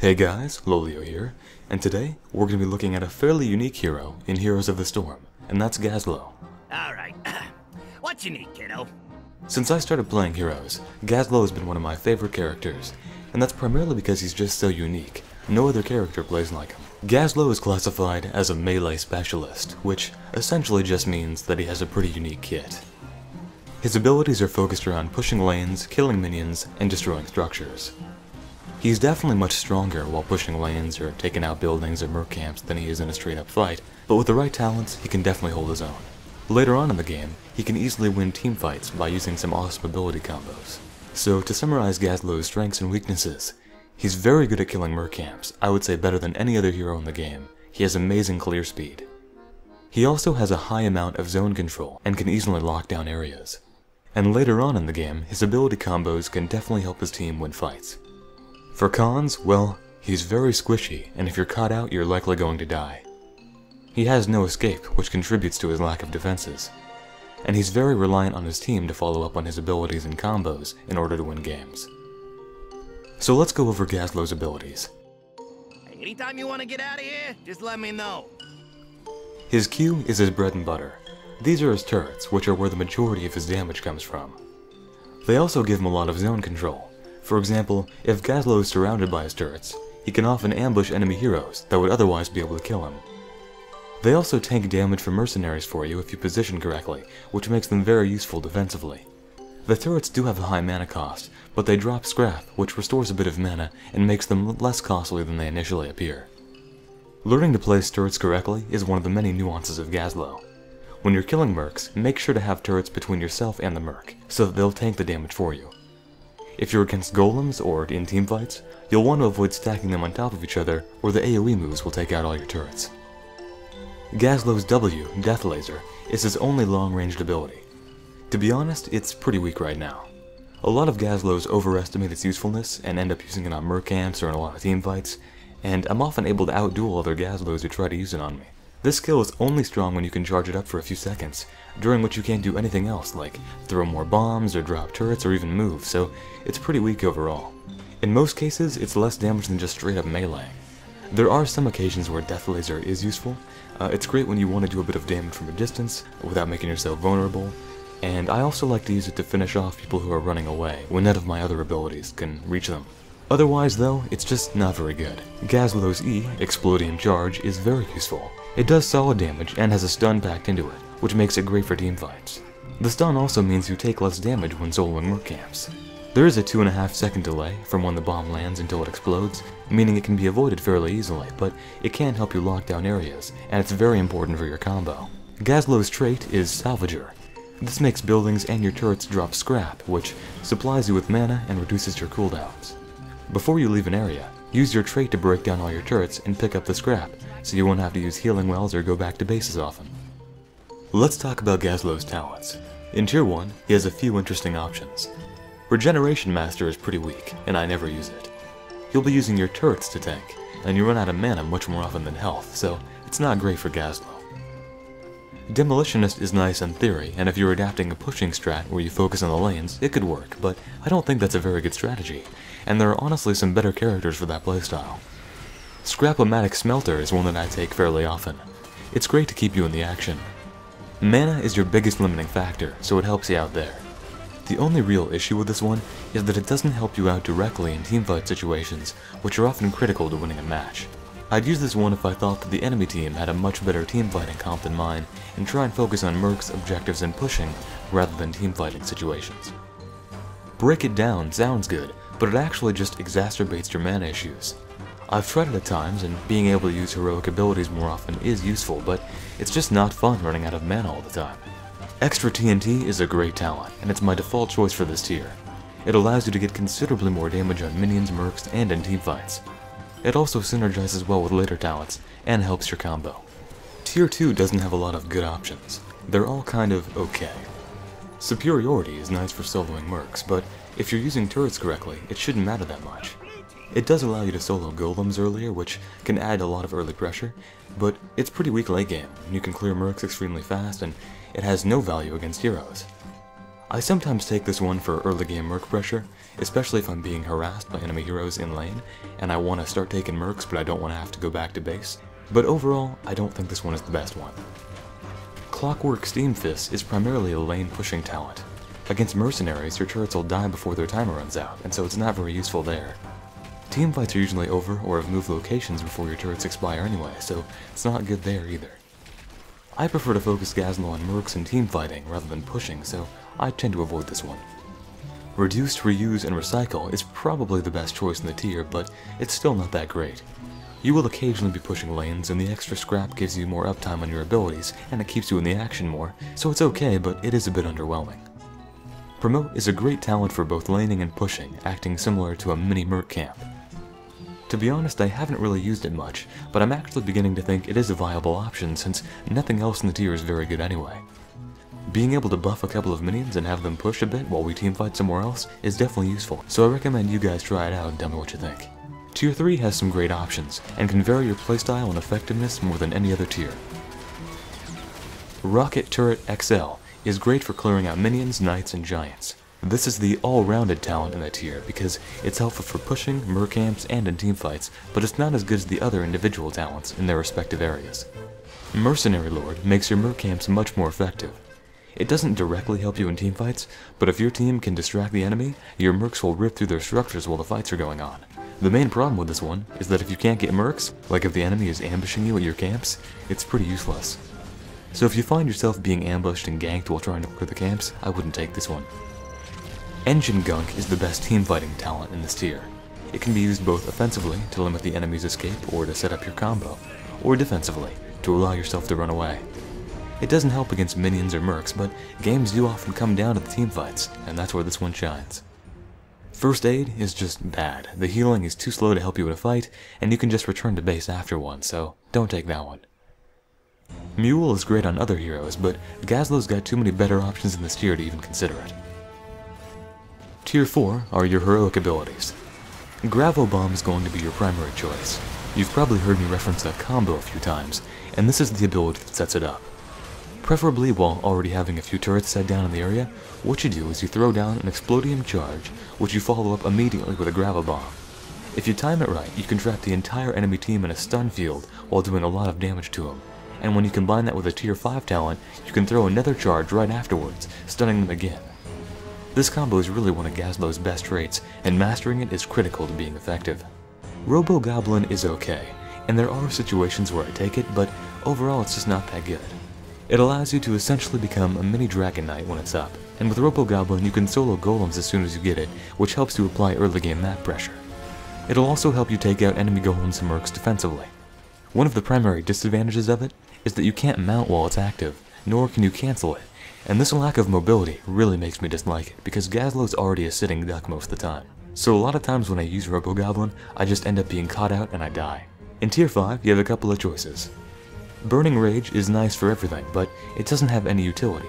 Hey guys, Lolio here, and today we're going to be looking at a fairly unique hero in Heroes of the Storm, and that's Gazlowe. Alright, what you need, kiddo? Since I started playing Heroes, Gazlowe has been one of my favorite characters, and that's primarily because he's just so unique. No other character plays like him. Gazlowe is classified as a melee specialist, which essentially just means that he has a pretty unique kit. His abilities are focused around pushing lanes, killing minions, and destroying structures. He's definitely much stronger while pushing lanes or taking out buildings or merc camps than he is in a straight up fight, but with the right talents, he can definitely hold his own. Later on in the game, he can easily win team fights by using some awesome ability combos. So to summarize Gazlowe's strengths and weaknesses, he's very good at killing merc camps, I would say better than any other hero in the game. He has amazing clear speed. He also has a high amount of zone control and can easily lock down areas. And later on in the game, his ability combos can definitely help his team win fights. For cons, well, he's very squishy, and if you're caught out, you're likely going to die. He has no escape, which contributes to his lack of defenses. And he's very reliant on his team to follow up on his abilities and combos in order to win games. So let's go over Gazlowe's abilities. Anytime you want to get out of here, just let me know. His Q is his bread and butter. These are his turrets, which are where the majority of his damage comes from. They also give him a lot of zone control. For example, if Gazlowe is surrounded by his turrets, he can often ambush enemy heroes that would otherwise be able to kill him. They also tank damage from mercenaries for you if you position correctly, which makes them very useful defensively. The turrets do have a high mana cost, but they drop scrap, which restores a bit of mana and makes them less costly than they initially appear. Learning to place turrets correctly is one of the many nuances of Gazlowe. When you're killing mercs, make sure to have turrets between yourself and the merc, so that they'll tank the damage for you. If you're against golems or in teamfights, you'll want to avoid stacking them on top of each other, or the AoE moves will take out all your turrets. Gazlowe's W, Death Laser, is his only long-ranged ability. To be honest, it's pretty weak right now. A lot of Gazlowe's overestimate its usefulness and end up using it on merc camps or in a lot of teamfights, and I'm often able to outduel other Gazlowes who try to use it on me. This skill is only strong when you can charge it up for a few seconds, during which you can't do anything else like throw more bombs or drop turrets or even move, so it's pretty weak overall. In most cases, it's less damage than just straight up melee. There are some occasions where Death Laser is useful. It's great when you want to do a bit of damage from a distance without making yourself vulnerable, and I also like to use it to finish off people who are running away when none of my other abilities can reach them. Otherwise though, it's just not very good. Gazlowe's E, Explodium Charge, is very useful. It does solid damage and has a stun packed into it, which makes it great for teamfights. The stun also means you take less damage when soloing merc camps. There is a 2.5 second delay from when the bomb lands until it explodes, meaning it can be avoided fairly easily, but it can help you lock down areas, and it's very important for your combo. Gazlowe's trait is Salvager. This makes buildings and your turrets drop scrap, which supplies you with mana and reduces your cooldowns. Before you leave an area, use your trait to break down all your turrets and pick up the scrap, so you won't have to use healing wells or go back to base as often. Let's talk about Gazlowe's talents. In Tier 1, he has a few interesting options. Regeneration Master is pretty weak, and I never use it. You'll be using your turrets to tank, and you run out of mana much more often than health, so it's not great for Gazlowe. Demolitionist is nice in theory, and if you're adapting a pushing strat where you focus on the lanes, it could work, but I don't think that's a very good strategy, and there are honestly some better characters for that playstyle. Scrap-o-matic Smelter is one that I take fairly often. It's great to keep you in the action. Mana is your biggest limiting factor, so it helps you out there. The only real issue with this one is that it doesn't help you out directly in teamfight situations, which are often critical to winning a match. I'd use this one if I thought that the enemy team had a much better teamfighting comp than mine, and try and focus on mercs, objectives, and pushing, rather than teamfighting situations. Break it down sounds good, but it actually just exacerbates your mana issues. I've tried it at times, and being able to use heroic abilities more often is useful, but it's just not fun running out of mana all the time. Extra TNT is a great talent, and it's my default choice for this tier. It allows you to get considerably more damage on minions, mercs, and in teamfights. It also synergizes well with later talents, and helps your combo. Tier 2 doesn't have a lot of good options. They're all kind of okay. Superiority is nice for soloing mercs, but if you're using turrets correctly, it shouldn't matter that much. It does allow you to solo golems earlier, which can add a lot of early pressure, but it's pretty weak late game, and you can clear mercs extremely fast, and it has no value against heroes. I sometimes take this one for early game merc pressure, especially if I'm being harassed by enemy heroes in lane, and I want to start taking mercs but I don't want to have to go back to base. But overall, I don't think this one is the best one. Clockwork Steamfist is primarily a lane pushing talent. Against mercenaries, your turrets will die before their timer runs out, and so it's not very useful there. Teamfights are usually over or have moved locations before your turrets expire anyway, so it's not good there either. I prefer to focus Gazlowe on mercs and teamfighting rather than pushing, so I tend to avoid this one. Reduce, reuse, and recycle is probably the best choice in the tier, but it's still not that great. You will occasionally be pushing lanes, and the extra scrap gives you more uptime on your abilities, and it keeps you in the action more, so it's okay, but it is a bit underwhelming. Promote is a great talent for both laning and pushing, acting similar to a mini merc camp. To be honest, I haven't really used it much, but I'm actually beginning to think it is a viable option since nothing else in the tier is very good anyway. Being able to buff a couple of minions and have them push a bit while we teamfight somewhere else is definitely useful, so I recommend you guys try it out and tell me what you think. Tier 3 has some great options, and can vary your playstyle and effectiveness more than any other tier. Rocket Turret XL is great for clearing out minions, knights, and giants. This is the all-rounded talent in the tier because it's helpful for pushing, merc camps, and in teamfights, but it's not as good as the other individual talents in their respective areas. Mercenary Lord makes your merc camps much more effective. It doesn't directly help you in teamfights, but if your team can distract the enemy, your mercs will rip through their structures while the fights are going on. The main problem with this one is that if you can't get mercs, like if the enemy is ambushing you at your camps, it's pretty useless. So if you find yourself being ambushed and ganked while trying to clear the camps, I wouldn't take this one. Engine Gunk is the best teamfighting talent in this tier. It can be used both offensively to limit the enemy's escape or to set up your combo, or defensively to allow yourself to run away. It doesn't help against minions or mercs, but games do often come down to the teamfights, and that's where this one shines. First Aid is just bad. The healing is too slow to help you in a fight, and you can just return to base after one, so don't take that one. Mule is great on other heroes, but Gazlowe's got too many better options in this tier to even consider it. Tier 4 are your heroic abilities. Gravel Bomb is going to be your primary choice. You've probably heard me reference a combo a few times, and this is the ability that sets it up. Preferably while already having a few turrets set down in the area, what you do is you throw down an Explodium charge, which you follow up immediately with a Gravel Bomb. If you time it right, you can trap the entire enemy team in a stun field while doing a lot of damage to them. And when you combine that with a Tier 5 talent, you can throw another charge right afterwards, stunning them again. This combo is really one of Gazlowe's best traits, and mastering it is critical to being effective. Robo Goblin is okay, and there are situations where I take it, but overall it's just not that good. It allows you to essentially become a mini Dragon Knight when it's up, and with Robo Goblin you can solo golems as soon as you get it, which helps to apply early game map pressure. It'll also help you take out enemy golems and mercs defensively. One of the primary disadvantages of it is that you can't mount while it's active, nor can you cancel it, and this lack of mobility really makes me dislike it, because Gazlowe's already a sitting duck most of the time. So a lot of times when I use Robo Goblin, I just end up being caught out and I die. In Tier 5, you have a couple of choices. Burning Rage is nice for everything, but it doesn't have any utility.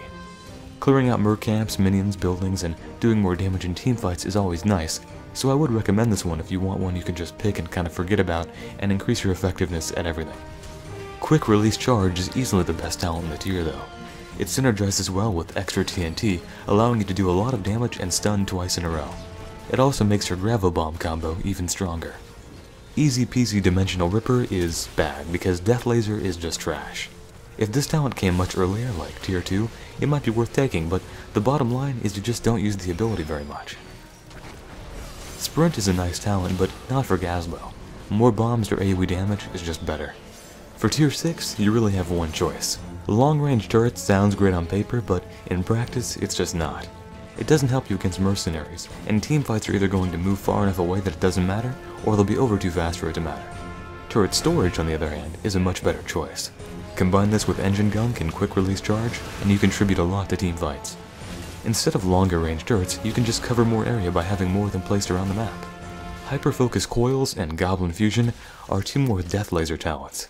Clearing out merc camps, minions, buildings, and doing more damage in teamfights is always nice, so I would recommend this one if you want one you can just pick and kind of forget about and increase your effectiveness at everything. Quick Release Charge is easily the best talent in the tier though. It synergizes well with extra TNT, allowing you to do a lot of damage and stun twice in a row. It also makes your Gravel Bomb combo even stronger. Easy Peasy Dimensional Ripper is bad because Death Laser is just trash. If this talent came much earlier, like Tier 2, it might be worth taking, but the bottom line is you just don't use the ability very much. Sprint is a nice talent, but not for Gazlowe. More bombs or AoE damage is just better. For Tier 6, you really have one choice. Long-range turrets sounds great on paper, but in practice, it's just not. It doesn't help you against mercenaries, and teamfights are either going to move far enough away that it doesn't matter, or they'll be over too fast for it to matter. Turret storage, on the other hand, is a much better choice. Combine this with Engine Gunk and Quick Release Charge, and you contribute a lot to teamfights. Instead of longer range turrets, you can just cover more area by having more of them placed around the map. Hyper-Focus Coils and Goblin Fusion are two more Death Laser talents.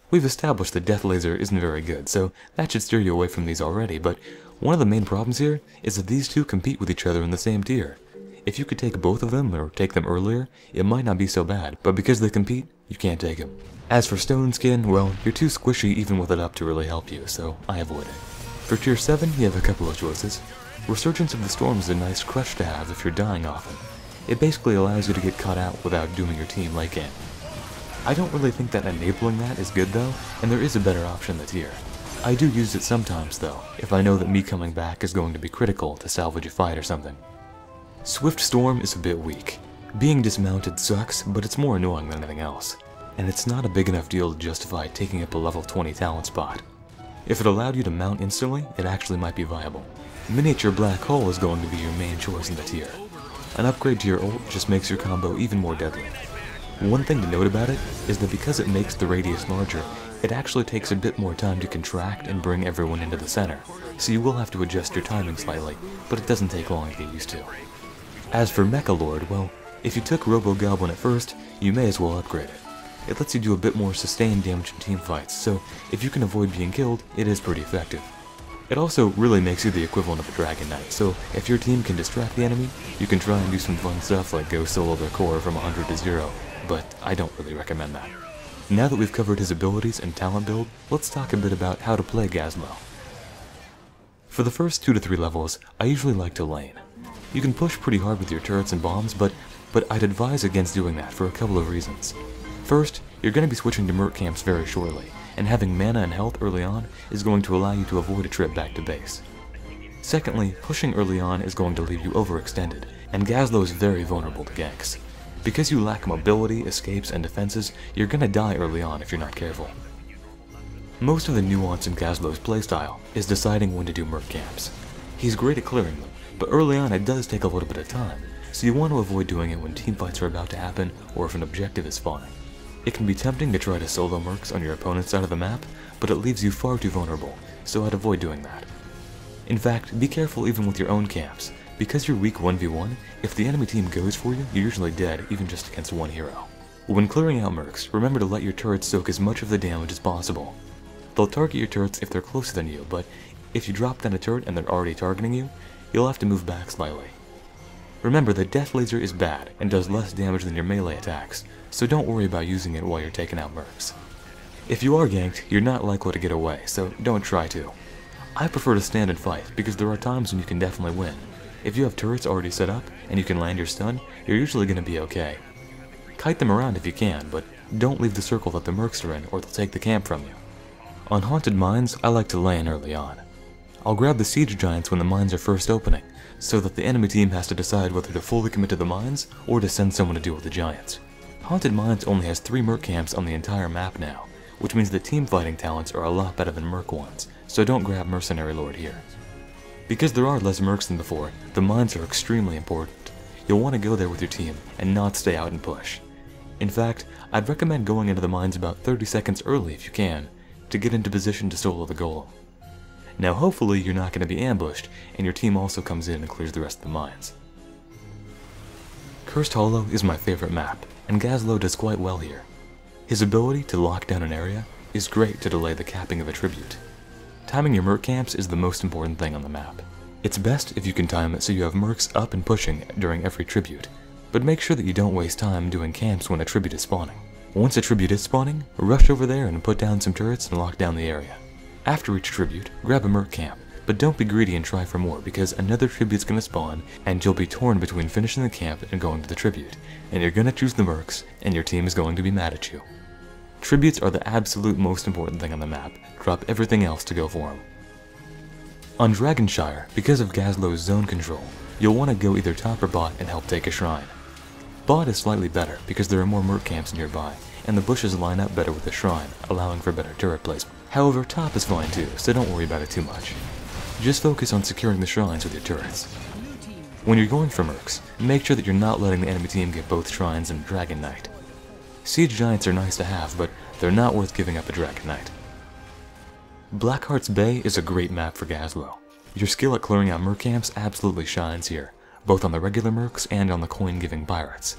We've established that Death Laser isn't very good, so that should steer you away from these already, but one of the main problems here is that these two compete with each other in the same tier. If you could take both of them, or take them earlier, it might not be so bad, but because they compete, you can't take them. As for Stoneskin, well, you're too squishy even with it up to really help you, so I avoid it. For Tier 7, you have a couple of choices. Resurgence of the Storm is a nice crush to have if you're dying often. It basically allows you to get caught out without dooming your team late game. I don't really think that enabling that is good though, and there is a better option that's here. I do use it sometimes though, if I know that me coming back is going to be critical to salvage a fight or something. Swift Storm is a bit weak. Being dismounted sucks, but it's more annoying than anything else. And it's not a big enough deal to justify taking up a level 20 talent spot. If it allowed you to mount instantly, it actually might be viable. Miniature Black Hole is going to be your main choice in the tier. An upgrade to your ult just makes your combo even more deadly. One thing to note about it is that because it makes the radius larger, it actually takes a bit more time to contract and bring everyone into the center, so you will have to adjust your timing slightly, but it doesn't take long to get used to. As for Merc Lord, well, if you took Robo Goblin at first, you may as well upgrade it. It lets you do a bit more sustained damage in team fights, so if you can avoid being killed, it is pretty effective. It also really makes you the equivalent of a Dragon Knight, so if your team can distract the enemy, you can try and do some fun stuff like go solo their core from 100 to 0, but I don't really recommend that. Now that we've covered his abilities and talent build, let's talk a bit about how to play Gazlowe. For the first 2 to 3 levels, I usually like to lane. You can push pretty hard with your turrets and bombs, but I'd advise against doing that for a couple of reasons. First, you're going to be switching to Merc camps very shortly, and having mana and health early on is going to allow you to avoid a trip back to base. Secondly, pushing early on is going to leave you overextended, and Gazlowe is very vulnerable to ganks. Because you lack mobility, escapes, and defenses, you're going to die early on if you're not careful. Most of the nuance in Gazlowe's playstyle is deciding when to do Merc camps. He's great at clearing them, but early on it does take a little bit of time, so you want to avoid doing it when teamfights are about to happen or if an objective is spawning. It can be tempting to try to solo Mercs on your opponent's side of the map, but it leaves you far too vulnerable, so I'd avoid doing that. In fact, be careful even with your own camps. Because you're weak 1v1, if the enemy team goes for you, you're usually dead even just against one hero. When clearing out Mercs, remember to let your turrets soak as much of the damage as possible. They'll target your turrets if they're closer than you, but if you drop down a turret and they're already targeting you, you'll have to move back slightly. Remember that Death Laser is bad and does less damage than your melee attacks, so don't worry about using it while you're taking out Mercs. If you are ganked, you're not likely to get away, so don't try to. I prefer to stand and fight, because there are times when you can definitely win. If you have turrets already set up, and you can land your stun, you're usually going to be okay. Kite them around if you can, but don't leave the circle that the Mercs are in, or they'll take the camp from you. On Haunted Mines, I like to lane early on. I'll grab the Siege Giants when the mines are first opening, so that the enemy team has to decide whether to fully commit to the mines, or to send someone to deal with the Giants. Haunted Mines only has 3 Merc camps on the entire map now, which means that team fighting talents are a lot better than Merc ones, so don't grab Mercenary Lord here. Because there are less Mercs than before, the mines are extremely important. You'll want to go there with your team, and not stay out and push. In fact, I'd recommend going into the mines about 30 seconds early if you can, to get into position to solo the golem. Now hopefully you're not going to be ambushed, and your team also comes in and clears the rest of the mines. Cursed Hollow is my favorite map, and Gazlowe does quite well here. His ability to lock down an area is great to delay the capping of a tribute. Timing your Merc camps is the most important thing on the map. It's best if you can time it so you have Mercs up and pushing during every tribute, but make sure that you don't waste time doing camps when a tribute is spawning. Once a tribute is spawning, rush over there and put down some turrets and lock down the area. After each tribute, grab a Merc camp, but don't be greedy and try for more because another tribute's gonna spawn and you'll be torn between finishing the camp and going to the tribute, and you're gonna choose the Mercs and your team is going to be mad at you. Tributes are the absolute most important thing on the map. Drop everything else to go for them. On Dragonshire, because of Gazlowe's zone control, you'll want to go either top or bot and help take a shrine. Bot is slightly better because there are more Merc camps nearby, and the bushes line up better with the shrine, allowing for better turret placement. However, top is fine too, so don't worry about it too much. Just focus on securing the shrines with your turrets. When you're going for Mercs, make sure that you're not letting the enemy team get both shrines and Dragon Knight. Siege Giants are nice to have, but they're not worth giving up a Dragon Knight. Blackhearts Bay is a great map for Gazlowe. Your skill at clearing out Merc camps absolutely shines here, both on the regular Mercs and on the coin-giving pirates.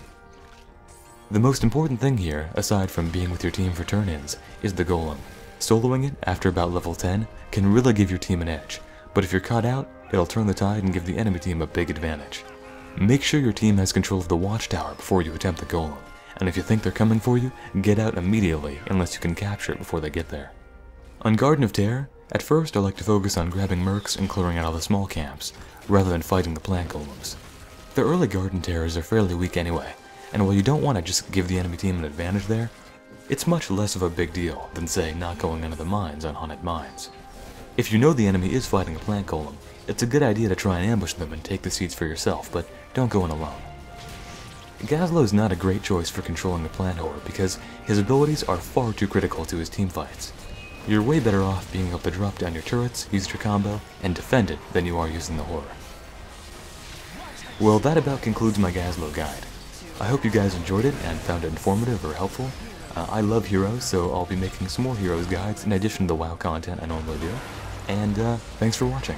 The most important thing here, aside from being with your team for turn-ins, is the golem. Soloing it after about level 10 can really give your team an edge, but if you're caught out, it'll turn the tide and give the enemy team a big advantage. Make sure your team has control of the watchtower before you attempt the golem, and if you think they're coming for you, get out immediately unless you can capture it before they get there. On Garden of Terror, At first, I like to focus on grabbing mercs and clearing out all the small camps, rather than fighting the plant golems. The early garden terrors are fairly weak anyway, and while you don't want to just give the enemy team an advantage there, it's much less of a big deal than, say, not going into the mines on haunted mines. If you know the enemy is fighting a plant golem, it's a good idea to try and ambush them and take the seeds for yourself, but don't go in alone. Gazlowe is not a great choice for controlling the plant horde because his abilities are far too critical to his team fights. You're way better off being able to drop down your turrets, use your combo, and defend it than you are using the horde. Well, that about concludes my Gazlowe guide. I hope you guys enjoyed it and found it informative or helpful. I love heroes, so I'll be making some more heroes guides in addition to the WoW content I normally do. And thanks for watching.